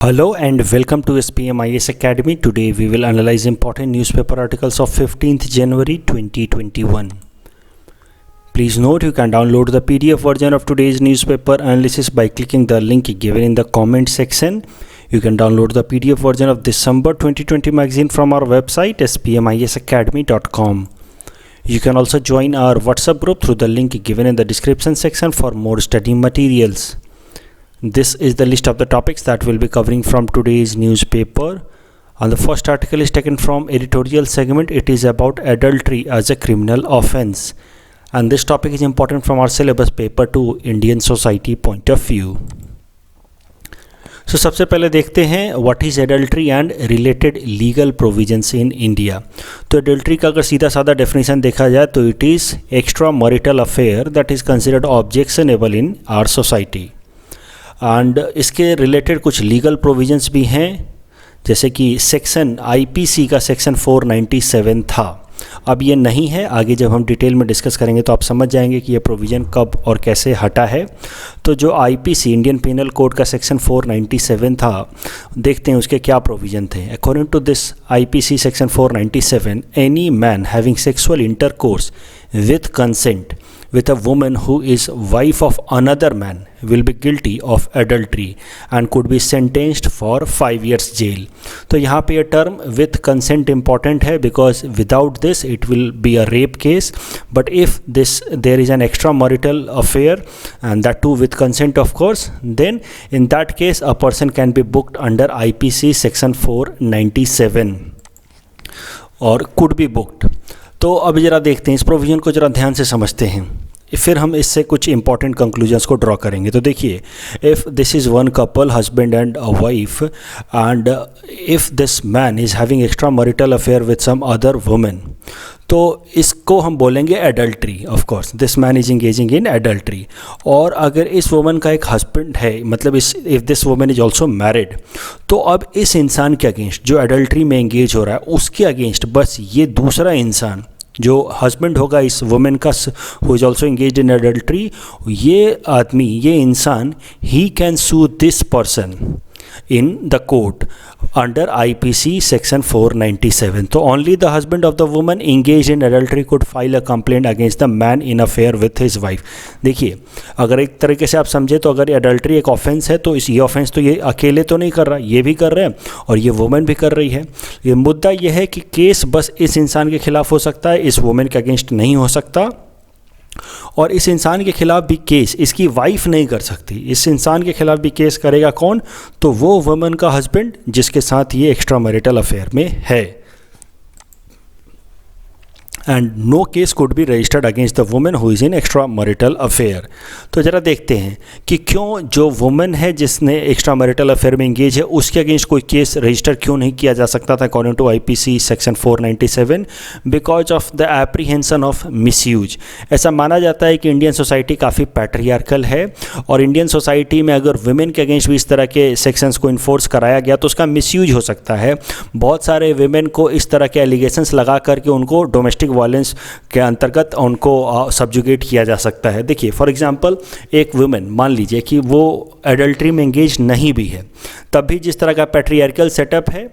Hello and welcome to SPMIS Academy. Today we will analyze important newspaper articles of 15th January 2021. Please note you can download the PDF version of today's newspaper analysis by clicking the link given in the comment section. You can download the PDF version of December 2020 magazine from our website spmisacademy.com. You can also join our WhatsApp group through the link given in the description section for more study materials. This is the list of the topics that we'll be covering from today's newspaper. And the first article is taken from editorial segment. It is about adultery as a criminal offense. And this topic is important from our syllabus paper to Indian society point of view. So सबसे पहले देखते हैं what is adultery and related legal provisions in India. तो adultery का अगर सीधा साधा definition देखा जाए तो it is extra marital affair that is considered objectionable in our society. And इसके रिलेटेड कुछ लीगल प्रोविजंस भी हैं, जैसे कि सेक्शन आईपीसी का सेक्शन 497 था. अब ये नहीं है, आगे जब हम डिटेल में डिस्कस करेंगे तो आप समझ जाएंगे कि ये प्रोविज़न कब और कैसे हटा है. तो जो आईपीसी इंडियन पिनल कोड का सेक्शन 497 था, देखते हैं उसके क्या प्रोविज़न थे. According to this IPC section 497, any man having sexual intercourse with consent with a woman who is wife of another man will be guilty of adultery and could be sentenced for 5 years jail. तो यहाँ पे ये term with consent important है because without this it will be a rape case, but if there is an extramarital affair and that too with consent of course, then in that case a person can be booked under IPC section 497 और could be booked. तो अब ज़रा देखते हैं इस provision को, ज़रा ध्यान से समझते हैं, फिर हम इससे कुछ इंपॉर्टेंट कंक्लूजन्स को ड्रॉ करेंगे. तो देखिए, if this is one couple husband and a wife and if this man is having extra marital affair with some other women, तो इसको हम बोलेंगे adultery. Of course this man is engaging in adultery. और अगर इस woman का एक husband है, मतलब if this woman is also married, तो अब इस इंसान के अगेंस्ट जो एडल्ट्री में इंगेज हो रहा है उसके अगेंस्ट बस ये दूसरा इंसान जो हस्बैंड होगा इस वुमेन का who is also engaged in adultery, ये आदमी, ये इंसान, he can sue this person in the court under IPC section 497. So only the husband of the woman engaged in adultery could file a complaint against the man in affair with his wife. देखिए, अगर एक तरीके से आप समझे तो अगर ये adultery एक ऑफेंस है तो ये ऑफेंस तो ये अकेले तो नहीं कर रहा, ये भी कर रहे हैं और ये वुमेन भी कर रही है. ये मुद्दा ये है कि केस बस इस इंसान के खिलाफ हो सकता है, इस वुमेन के अगेंस्ट नहीं हो सकता. और इस इंसान के खिलाफ भी केस इसकी वाइफ नहीं कर सकती. इस इंसान के खिलाफ भी केस करेगा कौन? तो वो वुमन का हस्बैंड जिसके साथ ये एक्स्ट्रा मैरिटल अफेयर में है. And no case could be registered against the women who is in extra marital affair. तो ज़रा देखते हैं कि क्यों जो वुमेन है जिसने एक्स्ट्रा मैरिटल अफेयर में इंगेज है उसके अगेंस्ट कोई केस रजिस्टर क्यों नहीं किया जा सकता था according to IPC section 497. Because of the apprehension of misuse. ऐसा माना जाता है कि इंडियन सोसाइटी काफ़ी पैट्रियार्कल है और इंडियन सोसाइटी में अगर वुमेन के अगेंस्ट भी इस तरह के सेक्शंस को इन्फोर्स कराया गया तो उसका मिसयूज हो सकता है. बहुत सारे वुमेन को इस तरह के एलिगेशंस लगा करके उनको डोमेस्टिक वायलेंस के अंतर्गत उनको सब्जुगेट किया जा सकता है. देखिए, फॉर एग्जांपल एक वुमेन मान लीजिए कि वो एडल्ट्री में एंगेज नहीं भी है, तब भी जिस तरह का पैट्रियार्कल सेटअप है,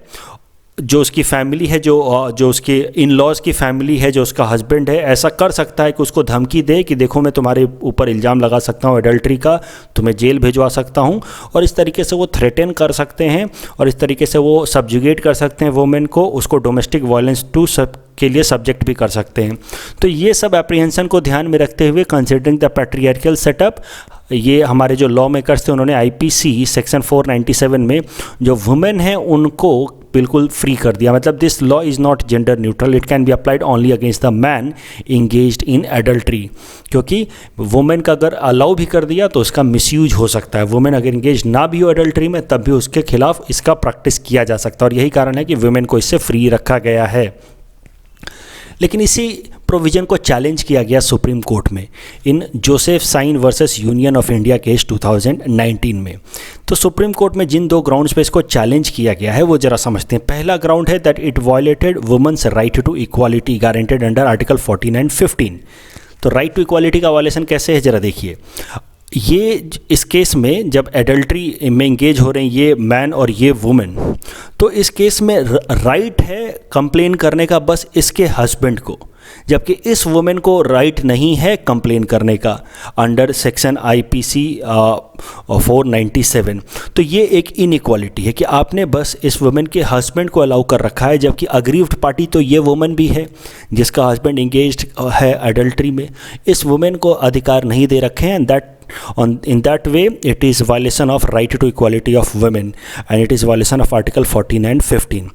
जो उसकी फैमिली है, जो उसके इन लॉज की फैमिली है, जो उसका हस्बैंड है, ऐसा कर सकता है कि उसको धमकी दे कि देखो मैं तुम्हारे ऊपर इल्ज़ाम लगा सकता हूँ एडल्ट्री का, तुम्हें जेल भिजवा सकता हूँ. और इस तरीके से वो थ्रेटन कर सकते हैं और इस तरीके से वो सब्जुगेट कर सकते हैं वुमेन को, उसको डोमेस्टिक वायलेंस टू सब के लिए सब्जेक्ट भी कर सकते हैं. तो ये सब एप्रीहेंशन को ध्यान में रखते हुए कंसिडरिंग द पैट्रियार्कल सेटअप, ये हमारे जो लॉ मेकर्स थे उन्होंने आईपीसी सेक्शन 497 में जो वुमेन है उनको बिल्कुल फ्री कर दिया. मतलब this law is not gender neutral, it can be applied only against the man engaged in adultery. क्योंकि वुमेन का अगर अलाउ भी कर दिया तो उसका मिसयूज हो सकता है. वुमेन अगर इंगेज ना भी हो एडल्ट्री में तब भी उसके खिलाफ इसका प्रैक्टिस किया जा सकता है और यही कारण है कि वुमेन को इससे फ्री रखा गया है. लेकिन इसी प्रोविज़न को चैलेंज किया गया सुप्रीम कोर्ट में in Joseph Shine versus Union of India case 2019 में. तो सुप्रीम कोर्ट में जिन दो ग्राउंड्स पे इसको चैलेंज किया गया है वो जरा समझते हैं. पहला ग्राउंड है that it violated women's right to equality guaranteed under article 14 and 15. तो राइट टू इक्वालिटी का वायलेशन कैसे है जरा देखिए. ये इस केस में जब एडल्ट्री में इंगेज हो रहे हैं ये मैन और ये वुमेन, तो इस केस में राइट है कंप्लेन करने का बस इसके हस्बैंड को, जबकि इस वुमेन को राइट नहीं है कंप्लेन करने का अंडर सेक्शन आईपीसी 497। तो ये एक इनइक्वालिटी है कि आपने बस इस वुमेन के हस्बैंड को अलाउ कर रखा है, जबकि अग्रीव्ड पार्टी तो ये वुमेन भी है जिसका हस्बैंड इंगेज्ड है एडल्ट्री में। इस वुमेन को अधिकार नहीं दे रखे हैं, that in that way it is violation of right to equality of women and it is violation of article 14 and 15।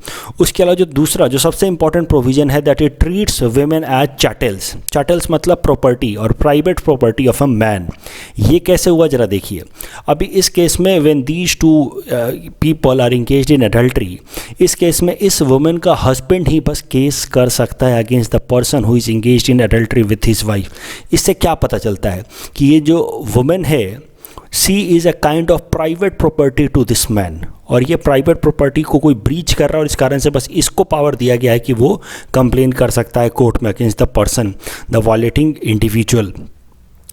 उसके अलावा जो दूसरा जो सबसे इंपॉर्टेंट प्रोविजन है that it treats women as chattels। chattels मतलब प्रॉपर्टी और private property of a man. ये कैसे हुआ जरा देखिए। अभी इस केस में when these two people are engaged in adultery, इस केस में इस वुमेन का हस्बैंड ही बस केस कर सकता है against the person who is engaged in adultery with his wife। इससे क्या पता चलता है कि ये जो वुमेन है she is a kind of private property to this man, और ये प्राइवेट प्रॉपर्टी को कोई ब्रीच कर रहा है और इस कारण से बस इसको पावर दिया गया है कि वो कंप्लेन कर सकता है कोर्ट में against the person the violating individual.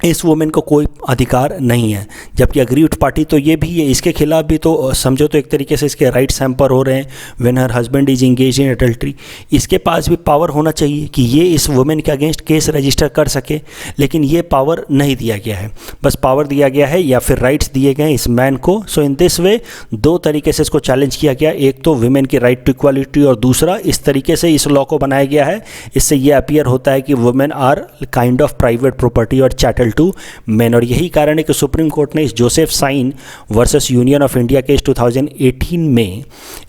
इस वुमेन को कोई अधिकार नहीं है, जबकि अग्रीव्ड पार्टी तो ये भी है, इसके खिलाफ भी तो समझो तो एक तरीके से इसके राइट्स हैम्पर हो रहे हैं when her husband is engage in adultery. इसके पास भी पावर होना चाहिए कि ये इस वुमेन के अगेंस्ट केस रजिस्टर कर सके, लेकिन ये पावर नहीं दिया गया है। बस पावर दिया गया है या फिर राइट्स दिए गए हैं इस मैन को। सो इन दिस वे दो तरीके से इसको चैलेंज किया गया, एक तो वुमेन की राइट टू इक्वालिटी और दूसरा इस तरीके से इस लॉ को बनाया गया है। इससे ये अपीयर होता है कि women are kind of private property और चैटल टू मैन। और यही कारण है कि सुप्रीम कोर्ट ने इस Joseph Shine versus Union of India case 2018 में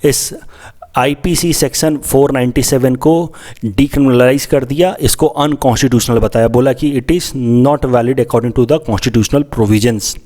इस आईपीसी सेक्शन 497 को डिक्रिमिनलाइज कर दिया, इसको अनकॉन्स्टिट्यूशनल बताया, बोला कि it is not valid according to the constitutional provisions.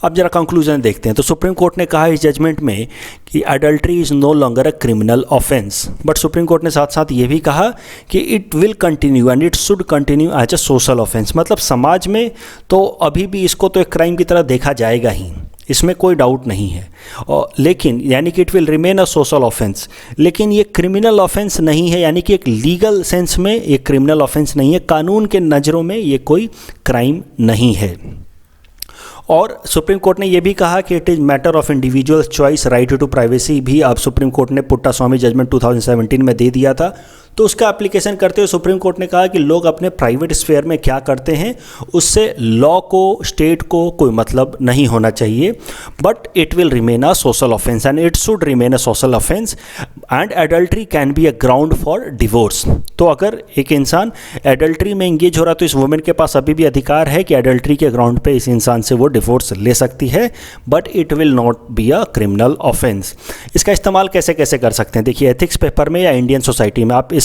अब जरा कंक्लूजन देखते हैं। तो सुप्रीम कोर्ट ने कहा इस जजमेंट में कि adultery is no longer a criminal offence, but supreme court ने साथ साथ ये भी कहा कि it will continue and it should continue as a social offence. मतलब समाज में तो अभी भी इसको तो एक क्राइम की तरह देखा जाएगा ही, इसमें कोई डाउट नहीं है, और लेकिन यानी कि it will remain a social offence, लेकिन ये क्रिमिनल ऑफेंस नहीं है, यानी कि एक लीगल सेंस में ये क्रिमिनल ऑफेंस नहीं है, कानून के नज़रों में ये कोई क्राइम नहीं है। और सुप्रीम कोर्ट ने यह भी कहा कि it is matter of individuals choice, right to privacy भी अब सुप्रीम कोर्ट ने पुट्टास्वामी जजमेंट 2017 में दे दिया था। तो उसका एप्लीकेशन करते हुए सुप्रीम कोर्ट ने कहा कि लोग अपने प्राइवेट स्फेयर में क्या करते हैं उससे लॉ को, स्टेट को कोई मतलब नहीं होना चाहिए, but it will remain a social offence and it should remain a social offence and adultery can be a ground for divorce. तो अगर एक इंसान एडल्ट्री में इंगेज हो रहा है तो इस वुमेन के पास अभी भी अधिकार है कि एडल्ट्री के ग्राउंड पे इस इंसान से वो डिवोर्स ले सकती है, but it will not be a criminal offence. इसका इस्तेमाल कैसे कैसे कर सकते हैं, देखिए एथिक्स पेपर में या इंडियन सोसाइटी में आप इस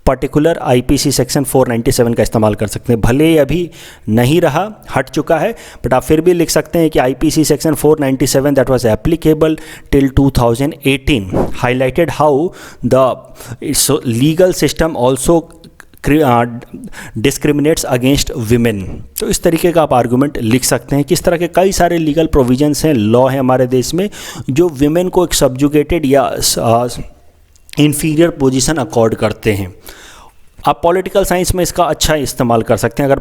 पर्टिकुलर आईपीसी सेक्शन 497 का इस्तेमाल कर सकते हैं। भले ही अभी नहीं रहा, हट चुका है, बट आप फिर भी लिख सकते हैं कि IPC section 497 that was applicable till 2018 highlighted how the legal system also discriminates against women. तो इस तरीके का आप आर्गूमेंट लिख सकते हैं कि इस तरह के कई सारे लीगल प्रोविजंस हैं, लॉ है हमारे देश में जो वीमेन को एक सब्जुगेटेड या इन्फीरियर पोजीशन अकॉर्ड करते हैं। आप पॉलिटिकल साइंस में इसका अच्छा इस्तेमाल कर सकते हैं। अगर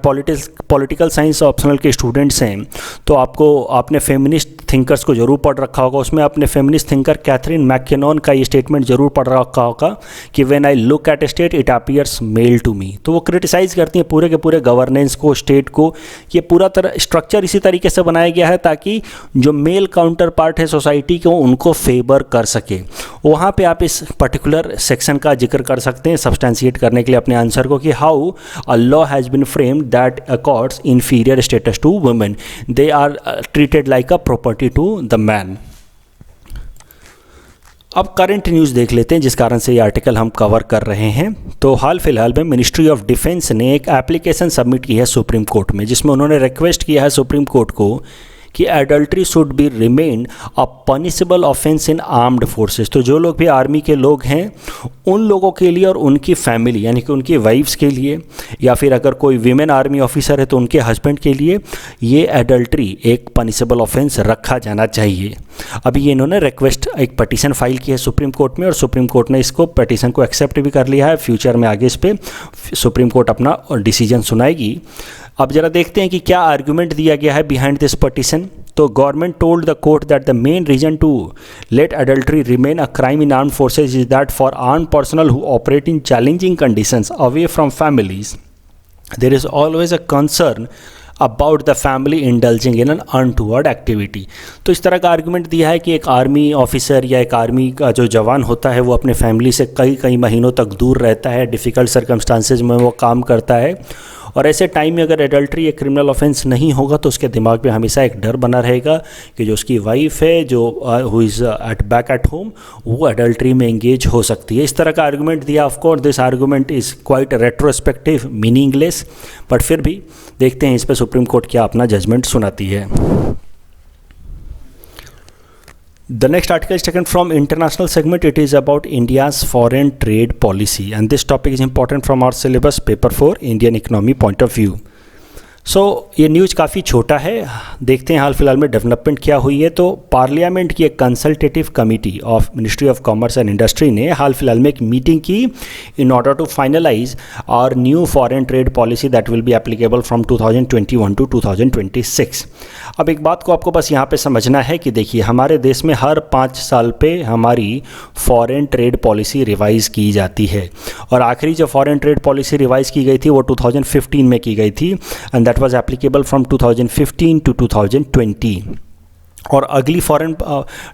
पॉलिटिकल साइंस ऑप्शनल के स्टूडेंट्स हैं तो आपने फेमिनिस्ट थिंकर्स को जरूर पढ़ रखा होगा, उसमें आपने फेमिनिस्ट थिंकर कैथरीन मैकेनॉन का ये स्टेटमेंट जरूर पढ़ रखा होगा कि when I look at state it appears male to me. तो वो क्रिटिसाइज़ करती हैं पूरे के पूरे गवर्नेंस को, स्टेट को। ये पूरा तरह स्ट्रक्चर इसी तरीके से बनाया गया है ताकि जो मेल काउंटर पार्ट है सोसाइटी के उनको फेवर कर सके। वहाँ पर आप इस पर्टिकुलर सेक्शन का जिक्र कर सकते हैं सब्सटेंशिएट करने के लिए अपने आंसर को कि how a law has been framed that accords inferior status to women, they are treated like a property to the man. अब करंट न्यूज़ देख लेते हैं जिस कारण से ये आर्टिकल हम कवर कर रहे हैं। तो हाल फिलहाल में मिनिस्ट्री ऑफ डिफेंस ने एक एप्लीकेशन सबमिट की है सुप्रीम कोर्ट में, जिसमें उन्होंने रिक्वेस्ट किया है सुप्रीम कोर्ट को कि adultery should be remain a punishable offence in armed forces. तो जो लोग भी आर्मी के लोग हैं उन लोगों के लिए और उनकी फैमिली यानी कि उनकी वाइफ्स के लिए, या फिर अगर कोई वीमेन आर्मी ऑफिसर है तो उनके हस्बैंड के लिए ये एडल्ट्री एक पनिशेबल ऑफेंस रखा जाना चाहिए। अभी ये इन्होंने रिक्वेस्ट एक पटिशन फाइल की है सुप्रीम कोर्ट में और सुप्रीम कोर्ट ने इसको पटिशन को एक्सेप्ट भी कर लिया है। फ्यूचर में आगे इस पर सुप्रीम कोर्ट अपना डिसीजन सुनाएगी। अब जरा देखते हैं कि क्या आर्गुमेंट दिया गया है बिहाइंड दिस पटिशन। तो government told the court that the main reason to let adultery remain a crime in armed forces is that for armed personnel who operate in challenging conditions away from families there is always a concern about the family indulging in an untoward activity. तो इस तरह का argument दिया है कि एक army officer या एक आर्मी का जो जवान होता है वो अपने फैमिली से कई कई महीनों तक दूर रहता है, डिफ़िकल्ट सर्कमस्टांसेज में वो काम करता है, और ऐसे टाइम में अगर एडल्ट्री एक क्रिमिनल ऑफेंस नहीं होगा तो उसके दिमाग में हमेशा एक डर बना रहेगा कि जो उसकी वाइफ है जो who is at back at home वो एडल्ट्री में एंगेज हो सकती है। इस तरह का आर्गुमेंट दिया। Of course this argument is quite retrospective, meaningless, but फिर भी देखते हैं इस पर सुप्रीम कोर्ट क्या अपना जजमेंट सुनाती है। The next article is taken from international segment. It is about India's foreign trade policy, and this topic is important from our syllabus paper 4 Indian economy point of view. ये news काफ़ी छोटा है, देखते हैं हाल फिलहाल में डेवलपमेंट क्या हुई है। तो पार्लियामेंट की एक consultative committee of ministry of commerce and industry ने हाल फिलहाल में एक मीटिंग की in order to finalise our new foreign trade policy that will be applicable from 2021 to 2026। अब एक बात को आपको बस यहाँ पे समझना है कि देखिए हमारे देश में हर 5 साल पे हमारी फॉरेन ट्रेड पॉलिसी रिवाइज़ की जाती है, और आखिरी जो फॉरेन ट्रेड पॉलिसी रिवाइज़ की गई थी वो 2015 में की गई थी, and that was applicable from 2015 to 2020। और अगली फॉरेन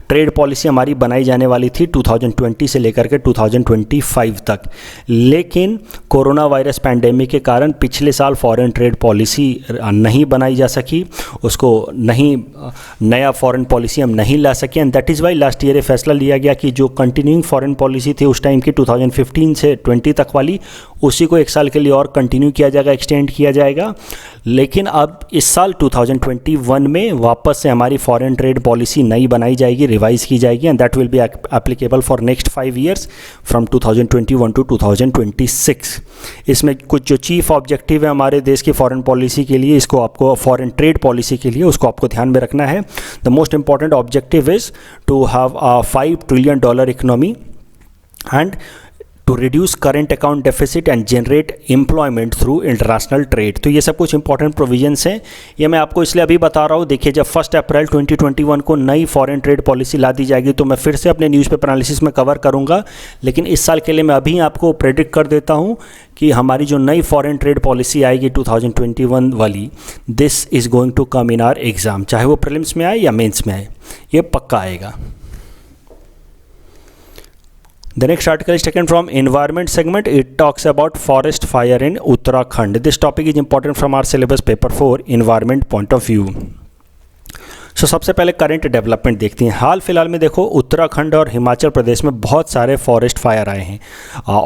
ट्रेड पॉलिसी हमारी बनाई जाने वाली थी 2020 से लेकर के 2025 तक, लेकिन कोरोना वायरस पैंडेमिक के कारण पिछले साल फॉरेन ट्रेड पॉलिसी नहीं बनाई जा सकी, उसको नहीं नया फॉरेन पॉलिसी हम नहीं ला सके, and that is why last year ये फैसला लिया गया कि जो कंटिन्यूइंग फॉरेन पॉलिसी थी उस टाइम की 2015 से 20 तक वाली, उसी को 1 साल के लिए और कंटिन्यू किया जाएगा, एक्सटेंड किया जाएगा। लेकिन अब इस साल 2021 में वापस से हमारी फॉरेन ट्रेड पॉलिसी नई बनाई जाएगी, रिवाइज की जाएगी, and that will be applicable for next 5 years from 2021 to 2026। इसमें कुछ जो चीफ ऑब्जेक्टिव है हमारे देश की फॉरेन पॉलिसी के लिए, इसको आपको फॉरेन ट्रेड पॉलिसी के लिए उसको आपको ध्यान में रखना है। The most important objective is to have a $5 trillion economy and to reduce current account deficit and generate employment through international trade. तो ये सब कुछ इंपॉर्टेंट प्रोविजंस हैं, ये मैं आपको इसलिए अभी बता रहा हूँ। देखिए जब 1 अप्रैल 2021 को नई फॉरेन ट्रेड पॉलिसी ला दी जाएगी तो मैं फिर से अपने न्यूज़पेपर एनालिसिस में कवर करूँगा, लेकिन इस साल के लिए मैं अभी आपको प्रेडिक्ट कर देता हूँ कि हमारी जो नई फॉरेन ट्रेड पॉलिसी आएगी 2021 वाली, this is going to come in our exam, चाहे वो प्रीलिम्स में आए या मेंस में आए, ये पक्का आएगा। The next article is taken from environment segment. It talks about forest fire in Uttarakhand. This topic is important from our syllabus paper 4 environment point of view. सबसे पहले करंट डेवलपमेंट देखते हैं। हाल फिलहाल में देखो उत्तराखंड और हिमाचल प्रदेश में बहुत सारे फॉरेस्ट फायर आए हैं।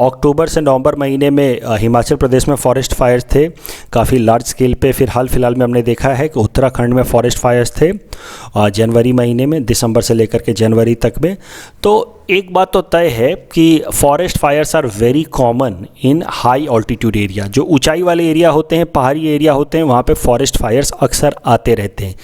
अक्टूबर से नवंबर महीने में हिमाचल प्रदेश में फॉरेस्ट फायर थे काफ़ी लार्ज स्केल पे। फिर हाल फिलहाल में हमने देखा है कि उत्तराखंड में फॉरेस्ट फायर्स थे जनवरी महीने में, दिसंबर से लेकर के जनवरी तक में। तो एक बात तो तय है कि forest fires are very common in high altitude area. जो ऊंचाई वाले एरिया होते हैं, पहाड़ी एरिया होते हैं, वहाँ पे फॉरेस्ट फायर्स अक्सर आते रहते हैं।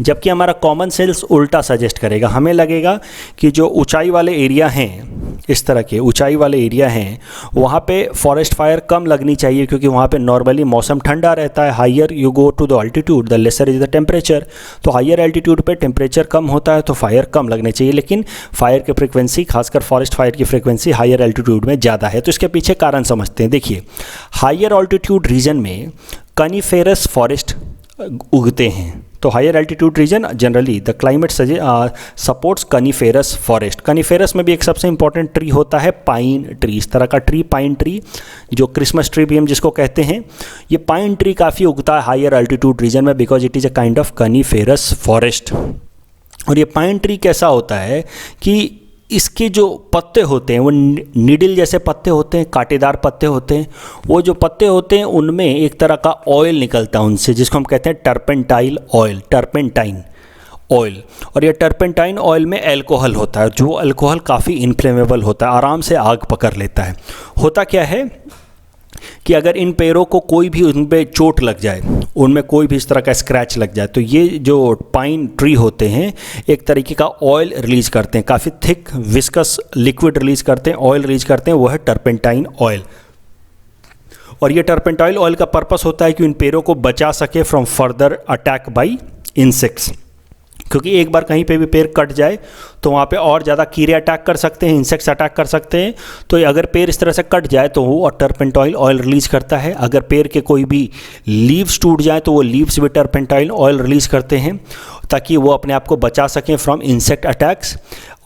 जबकि हमारा कॉमन सेंस उल्टा सजेस्ट करेगा, हमें लगेगा कि जो ऊंचाई वाले एरिया हैं, इस तरह के ऊंचाई वाले एरिया हैं, वहाँ पे फॉरेस्ट फायर कम लगनी चाहिए क्योंकि वहाँ पे नॉर्मली मौसम ठंडा रहता है। Higher you go to the altitude the lesser is the temperature. तो हायर एल्टीट्यूड पे टेम्परेचर कम होता है तो फायर कम लगने चाहिए, लेकिन फायर की फ्रिक्वेंसी, खासकर फॉरेस्ट फायर की फ्रिक्वेंसी हायर एल्टीट्यूड में ज़्यादा है। तो इसके पीछे कारण समझते हैं। देखिए हायर ऑल्टीट्यूड रीजन में कनीफेरस फॉरेस्ट उगते हैं। तो higher altitude region generally the climate supports coniferous forest. Coniferous में भी एक सबसे इंपॉर्टेंट ट्री होता है पाइन ट्री। इस तरह का ट्री, पाइन ट्री, जो क्रिसमस ट्री भी हम जिसको कहते हैं, ये पाइन ट्री काफ़ी उगता है हायर एल्टीट्यूड रीजन में because it is a kind of coniferous forest. और ये पाइन ट्री कैसा होता है कि इसके जो पत्ते होते हैं वो नीडल जैसे पत्ते होते हैं, कांटेदार पत्ते होते हैं। वो जो पत्ते होते हैं उनमें एक तरह का ऑयल निकलता है उनसे, जिसको हम कहते हैं टर्पेंटाइल ऑयल, टर्पेंटाइन ऑयल। और ये टर्पेंटाइन ऑयल में अल्कोहल होता है, जो अल्कोहल काफ़ी इन्फ्लेमेबल होता है, आराम से आग पकड़ लेता है। होता क्या है कि अगर इन पेड़ों को कोई भी उन पर चोट लग जाए, उनमें कोई भी इस तरह का स्क्रैच लग जाए, तो ये जो पाइन ट्री होते हैं एक तरीके का ऑयल रिलीज़ करते हैं, काफ़ी थिक विस्कस लिक्विड रिलीज़ करते हैं, ऑयल रिलीज़ करते हैं, वो है टर्पेंटाइन ऑयल। और ये टर्पेंटाइल ऑयल का पर्पस होता है कि उन पेड़ों को बचा सके from further attack by insects, क्योंकि एक बार कहीं पे भी पेड़ कट जाए तो वहाँ पे और ज़्यादा कीड़े अटैक कर सकते हैं, इंसेक्ट्स अटैक कर सकते हैं। तो अगर पेड़ इस तरह से कट जाए तो वो टर्पेंटाइल ऑयल रिलीज़ करता है। अगर पेड़ के कोई भी लीव्स टूट जाए तो वो लीव्स भी टर्पेंटाइल ऑयल रिलीज़ करते हैं ताकि वो अपने आप को बचा सकें फ्रॉम इंसेक्ट अटैक्स।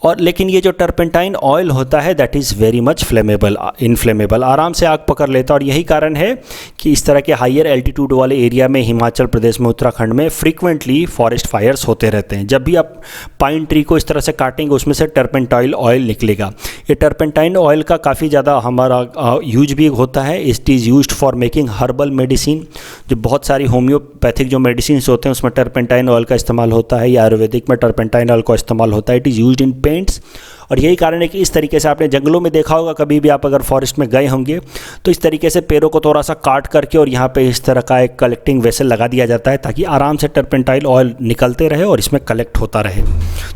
और लेकिन ये जो टर्पेंटाइन ऑयल होता है that is very much flammable, inflammable, आराम से आग पकड़ लेता है। और यही कारण है कि इस तरह के हायर एल्टीट्यूड वाले एरिया में, हिमाचल प्रदेश में, उत्तराखंड में फ्रीक्वेंटली फॉरेस्ट फायर्स होते रहते हैं। जब भी आप पाइन ट्री को इस तरह से काटेंगे उसमें से टर्पेंटाइल ऑयल निकलेगा। ये टर्पेंटाइन ऑयल का काफ़ी ज़्यादा हमारा यूज भी होता है। It is used for making herbal medicine, जो बहुत सारी होम्योपैथिक जो मेडिसिन होते हैं उसमें टर्पेंटाइन ऑयल का इस्तेमाल होता है, या आयुर्वेदिक में टर्पेंटाइन ऑयल का इस्तेमाल होता है। It is used in paints. और यही कारण है कि इस तरीके से आपने जंगलों में देखा होगा, कभी भी आप अगर फॉरेस्ट में गए होंगे तो इस तरीके से पेड़ों को थोड़ा सा काट करके और यहाँ पे इस तरह का एक कलेक्टिंग वेसल लगा दिया जाता है ताकि आराम से टर्पेंटाइल ऑयल निकलते रहे और इसमें कलेक्ट होता रहे।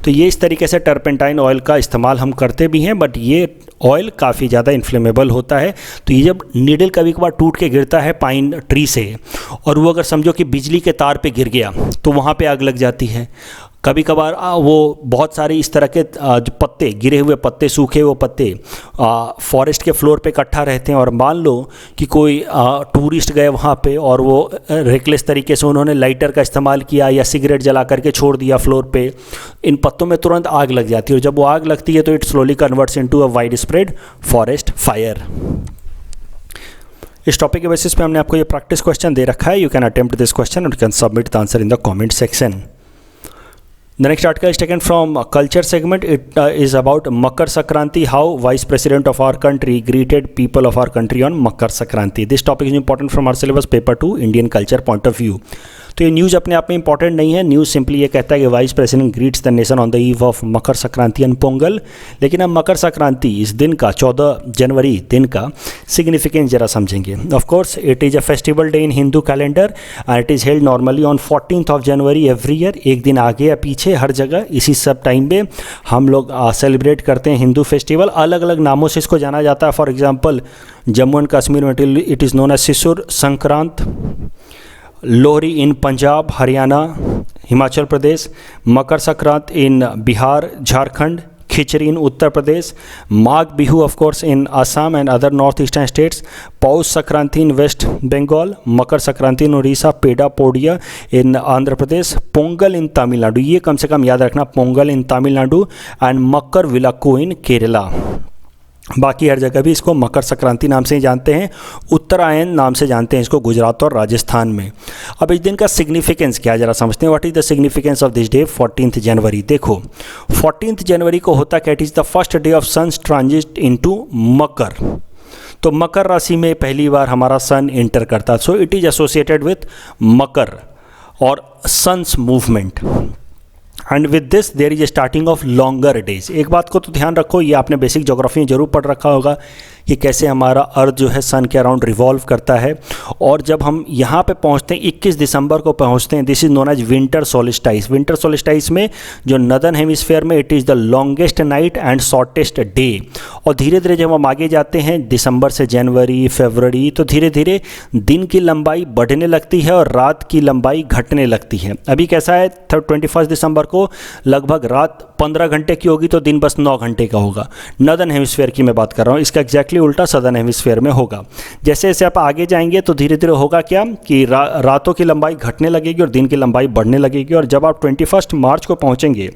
तो ये इस तरीके से टर्पेंटाइन ऑयल का इस्तेमाल हम करते भी हैं, बट ये ऑयल काफ़ी ज़्यादा इन्फ्लेमेबल होता है। तो ये जब नीडल कभी कभार टूट के गिरता है पाइन ट्री से, और वो अगर समझो कि बिजली के तार पे गिर गया तो वहाँ पे आग लग जाती है। कभी कभार वो बहुत सारे इस तरह के जो पत्ते, गिरे हुए पत्ते, सूखे हुए पत्ते फॉरेस्ट के फ्लोर पे इकट्ठा रहते हैं, और मान लो कि कोई टूरिस्ट गए वहाँ पे और वो रेकलेस तरीके से उन्होंने लाइटर का इस्तेमाल किया या सिगरेट जला करके छोड़ दिया फ्लोर पे, इन पत्तों में तुरंत आग लग जाती है। और जब वो आग लगती है तो it slowly converts into a wide spread forest fire. इस टॉपिक के बेसिस पे हमने आपको ये प्रैक्टिस क्वेश्चन दे रखा है। You can attempt this question and you can submit the answer in the comment section. The next article is taken from culture segment. It is about Makar Sankranti, how Vice President of our country greeted people of our country on Makar Sankranti. This topic is important from our syllabus paper 2 Indian culture point of view. तो ये news अपने आप में important नहीं है। News simply ये कहता है कि vice president greets the nation on the eve of Makar Sankranti and Pongal. लेकिन हम मकर संक्रांति इस दिन का 14 जनवरी दिन का सिग्निफिकेंस जरा समझेंगे। Of course it is a festival day in Hindu calendar and it is held normally on 14th of January every year. एक दिन आगे या पीछे हर जगह इसी सब टाइम पे हम लोग सेलिब्रेट करते हैं हिंदू फेस्टिवल। अलग अलग नामों से इसको जाना जाता है। For example Jammu and Kashmir में it is known as Shishur Sankrant, Lohri in Punjab, Haryana, Himachal Pradesh, Makar Sankrant in Bihar, Jharkhand, Khichdi in Uttar Pradesh, Magh Bihu of course in Assam and other north eastern states, Paush Sankranti in west Bengal, Makar Sankranti in Orissa, Pedda Panduga in Andhra Pradesh, Pongal in Tamil Nadu, ये कम से कम याद रखना, पोंगल इन तमिलनाडु, एंड मकर विलक्कू इन केरला। बाकी हर जगह भी इसको मकर संक्रांति नाम से ही जानते हैं। उत्तरायण नाम से जानते हैं इसको गुजरात और राजस्थान में। अब इस दिन का सिग्निफिकेंस क्या है जरा समझते हैं। What is the significance of this day 14th January. देखो 14th जनवरी को होता क्या, it is the first day of sun's transit into Makar. तो मकर राशि में पहली बार हमारा सन एंटर करता है। So it is associated with Makar और sun's movement and with this there is a starting of longer days. एक बात को तो ध्यान रखो, ये आपने बेसिक ज्योग्राफी में जरूर पढ़ रखा होगा कि कैसे हमारा अर्थ जो है सन के अराउंड रिवॉल्व करता है। और जब हम यहाँ पे पहुँचते हैं 21 दिसंबर को पहुँचते हैं, this is known as winter solstice. Winter solstice में जो नदर्न हेमिस्फेयर में it is the longest night and shortest day. और धीरे धीरे जब हम आगे जाते हैं दिसंबर से जनवरी, फरवरी, तो धीरे धीरे दिन की लंबाई बढ़ने लगती है और रात की लंबाई घटने लगती है। अभी कैसा है, 21 दिसंबर को लगभग रात 15 घंटे की होगी तो दिन बस 9 घंटे का होगा। नदर्न हेमिस्फेयर की मैं बात कर रहा हूँ, इसका एग्जैक्टली उल्टा सदर्न हेमिस्फेयर में होगा। जैसे जैसे आप आगे जाएंगे तो धीरे धीरे होगा क्या कि रातों की लंबाई घटने लगेगी और दिन की लंबाई बढ़ने लगेगी। और जब आप 21 मार्च को पहुंचेंगे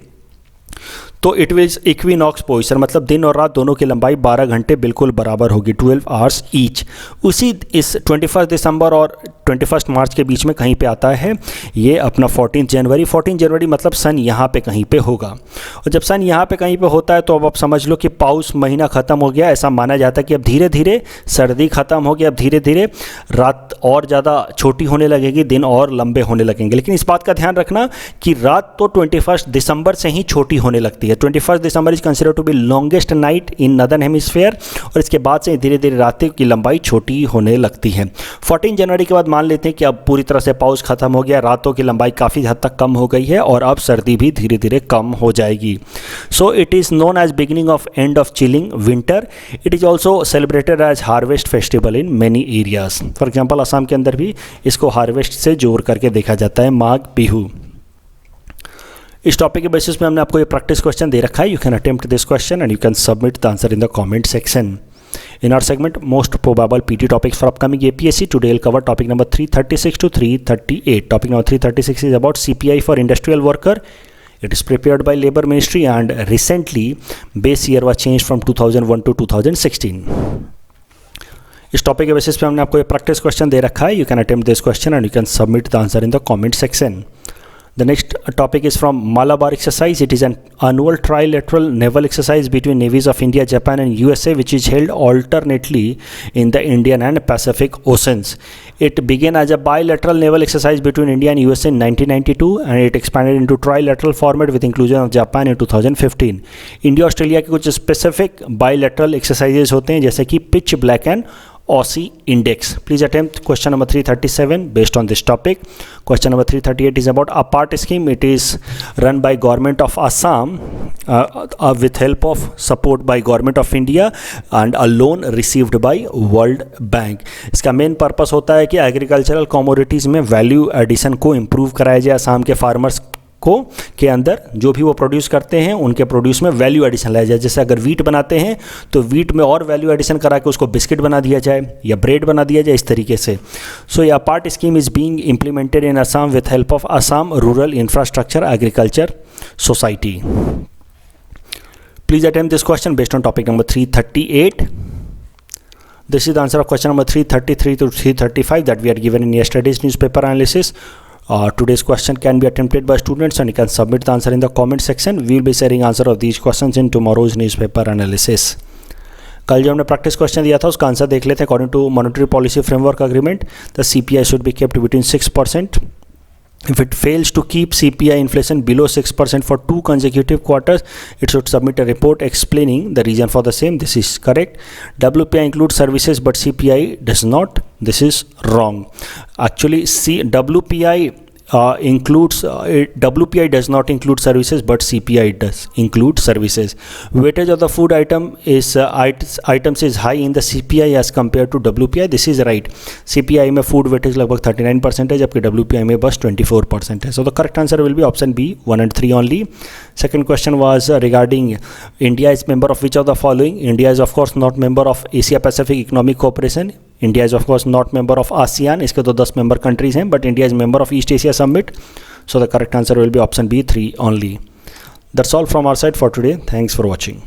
तो इट विल इक्विनॉक्स पोजिशन, मतलब दिन और रात दोनों की लंबाई 12 घंटे बिल्कुल बराबर होगी, 12 आवर्स ईच। उसी इस 21 दिसंबर और 21 मार्च के बीच में कहीं पे आता है ये अपना 14 जनवरी। 14 जनवरी मतलब सन यहाँ पे कहीं पे होगा। और जब सन यहाँ पे कहीं पे होता है तो अब आप समझ लो कि पौष महीना ख़त्म हो गया। ऐसा माना जाता है कि अब धीरे धीरे सर्दी ख़त्म हो गई, अब धीरे धीरे रात और ज़्यादा छोटी होने लगेगी, दिन और लंबे होने लगेंगे। लेकिन इस बात का ध्यान रखना कि रात तो 21 दिसंबर से ही छोटी होने लगती है। है। 21 December is consider to be longest night in northern hemisphere, और इसके बाद से धीरे धीरे रात की लंबाई छोटी होने लगती है। 14 जनवरी के बाद मान लेते हैं कि अब पूरी तरह से पॉज खत्म हो गया, रातों की लंबाई काफ़ी हद तक कम हो गई है और अब सर्दी भी धीरे धीरे कम हो जाएगी। So it is known as beginning of end of chilling winter. It is also celebrated as harvest festival in many areas. For example Assam के अंदर भी इसको हार्वेस्ट से जोड़ करके देखा जाता है, माघ बिहू। इस टॉपिक के बेसिस पे हमने आपको ये प्रैक्टिस क्वेश्चन दे रखा है। You can attempt this question and you can submit the answer in the comment section. In our segment, most probable PT topics for upcoming APSC, today we'll cover topic number 336 to 338. Topic number 336 is about CPI for industrial worker. It is prepared by Labour Ministry and recently base year was changed from 2001 to 2016. इस topic के basis पे हमने आपको ये practice question दे रखा है। You can attempt this question and you can submit the answer in the comment section. The next topic is from Malabar exercise. It is an annual trilateral naval exercise between navies of India, Japan and USA, which is held alternately in the Indian and Pacific Oceans. It began as a bilateral naval exercise between India and USA in 1992 and it expanded into trilateral format with inclusion of Japan in 2015. India Australia के कुछ specific bilateral exercises होते हैं जैसे कि pitch black and Aussie Index. Please attempt question number 337 based on this topic. Question number 338 is about APART scheme. It is run by government of Assam with help of support by government of India and a loan received by World Bank. इसका main purpose होता है कि agricultural commodities में value addition को improve कराया जाए। असम के farmers को के अंदर जो भी वो प्रोड्यूस करते हैं उनके प्रोड्यूस में वैल्यू एडिशन लाया जाए। जैसे अगर वीट बनाते हैं तो वीट में और वैल्यू एडिशन करा के उसको बिस्किट बना दिया जाए या ब्रेड बना दिया जाए, इस तरीके से। सो ये APART scheme is being implemented in Assam with help of Assam rural infrastructure agriculture society. Please attempt this question based on topic number 338. This is the answer of question number 333 to 335 that we are given in yesterday's newspaper analysis. Today's question can be attempted by students and you can submit the answer in the comment section. We will be sharing answer of these questions in tomorrow's newspaper analysis. कल जो हमने practice question दिया था उसका answer देख लेते हैं। According to monetary policy framework agreement the CPI should be kept between 6%. If it fails to keep CPI inflation below 6% for 2 consecutive quarters, it should submit a report explaining the reason for the same. This is correct. WPI includes services but CPI does not. This is wrong. Actually, WPI WPI does not include services but CPI does include services. Weightage of the food items is high in the CPI as compared to WPI. This is right. CPI में food weightage लगभग 39% है जबकि WPI में बस 24% है. So the correct answer will be option B, 1 and 3 only. Second question was regarding India is member of which of the following? India is of course not member of Asia Pacific Economic Cooperation. India is of course not member of ASEAN. इसके तो 10 member countries हैं, but India is member of East Asia Summit. So the correct answer will be option B, 3 only. That's all from our side for today. Thanks for watching.